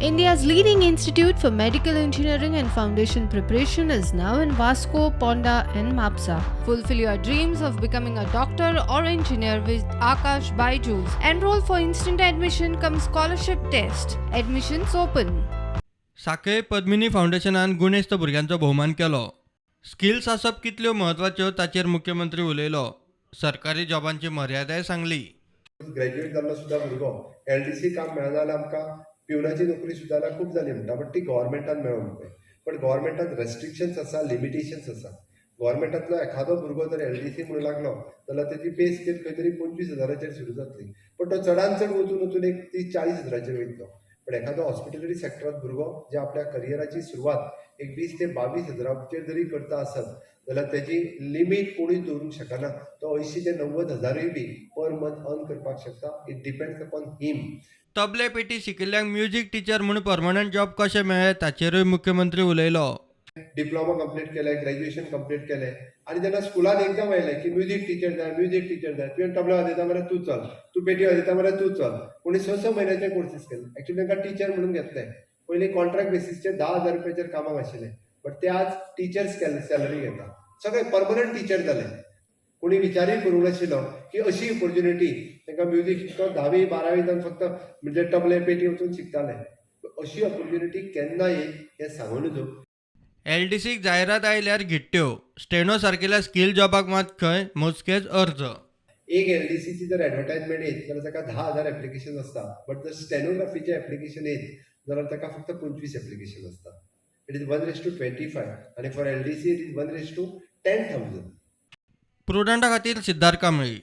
India's leading institute for medical engineering and foundation preparation is now in Vasco, Ponda, and Mapsa. Fulfill your dreams of becoming a doctor or engineer with Akash Byju's. Enroll for instant admission cum scholarship test. Admissions open. साखळे पद्मिनी फाउंडेशनान गुणेस्त भुरग्यांचो भोवमान केलो. Skills आसप कितल्यो म्हत्वाच्यो ताचेर मुख्यमंत्री उलयलो. सरकारी जॉबांची मर्यादाय सांगली. ग्रॅज्युएट जाल्लो सुद्दां भुरगो LDC काम मेळना जाल्यार आमकां पिवनाची नोकरी सुद्दां खूब जाली म्हणटा, बट ती गव्हर्मेंटान मेळोंक पळय. पण गव्हर्मेंटान रेस्ट्रिक्शन्स आसा, लिमिटेशन्स आसा. गव्हर्मेंटांतलो एखादो भुरगो जर LDC म्हणून लागलो जाल्यार तेजी पे स्केल खंय तरी 25,000 सुरू जातली. पण तो चडांत चड वचून एक 30-40,000 वयतलो. पण एखादो हॉस्पिटलरी सेक्टरांत भुरगो जे आपल्या करियराची सुरवात एक 20,000 ते 22,000 जरी करता आसत जाल्यार तेजी लिमीट कोणूच दवरूंक शकना. तो 80,000 ते 90,000 बी पर मंथ अर्न करपाक शकता. इट डिपेंड्स अपॉन हिम. तबले पेटी शिकिल्ल्यांक म्युझिक टीचर म्हणून परमनंट जॉब कशे मेळ्ळे ताचेरूय मुख्यमंत्री उलयलो. डिप्लोमा कंप्लीट केले, ग्रॅज्युएशन कंप्लीट केले आणि जेन्ना स्कुलान एग्जाम आयले की म्युझिक टीचर जाय, म्युझिक टीचर जाय. तुवें तबला वाजयता मरे तूं चल, तूं पेटी वाजयता मरे तूं चल. कोणी 6 म्हयन्याचे कोर्सीस केले. एक्चुअली तांकां टीचर म्हणून घेतले. पयलीं कॉन्ट्रॅक्ट बेसिसचेर 10,000 कामाक आशिल्ले, बट ते आज टीचर्स सॅलरी घेता. सगळे परमनंट टीचर जाले. कोणी विचारूय करूंक नाशिल्लो की अशी ऑपॉर्च्युनिटी तांकां म्युझिक 10वी-12वी जावन फक्त म्हणजे तबले पेटी वचून शिकताले. अशी ऑपॉर्च्युनिटी केन्ना येईल हें सांगून नजो. LDCक जायरात आयल्यार गिट्ट्यो. स्टेनो सारकेल्या स्किल जॉबाक मात खंय मोजकेच अर्ज. एक LDCची जर एडवर्टायजमेंट येत जाल्यार ताका 10,000 एप्लिकेशन आसता, बट जर स्टेनोग्राफीचे एप्लिकेशन येत जाल्यार ताका फक्त 25 एप्लिकेशन आसता. इट इज 1:25 आणि फॉर LDC इट इज 1:10,000. प्रुडंटा खातीर सिद्धार्थ कांबळी.